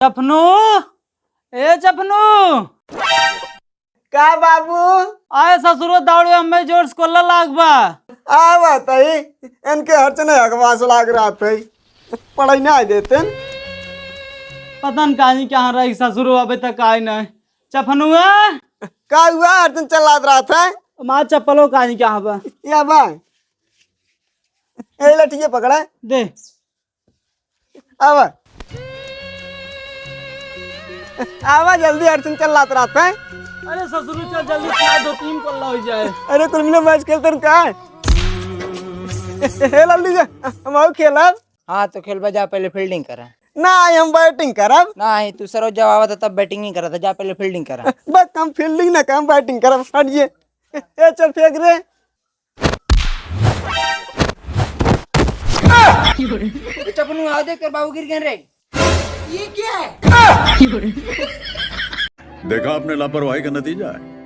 चपनू, ए चपनू, का बाबू आए ससुरो दावड़े अम्मे जोर से कोल्ला लागबा। आवा तई इनके हरचने हकवास लाग रहा थे पढ़ाई ना देते पता न कहानी कहाँ रही ससुरो अबे तक आए न। चपनू का हुआ हरचन चला रहा था माँ चप्पलों कहानी कहाँ बा या बा ए लठिए पकड़ा दे। आवा आवा जल्दी हरचन चला रहा था। अरे ससुरो चल जल्दी खा दो, 3 कोल्ला हो जाए। अरे कुल मिले मैच खेलते का हे लल्ली जा हम आओ खेलब। हाँ तो खेल जा, पहले फील्डिंग करा। ना हम बैटिंग करब। नहीं तू सरोज जब आवा था तब बैटिंग नहीं करा था, जा पहले फील्डिंग करा। बस कम फील्डिंग ना कम बैटिंग करब। हटिए ए चल फेंक रे। चपनू आओ देख कर बाबू गिर गए रे। ये क्या है? देखा आपने लापरवाही का नतीजा है।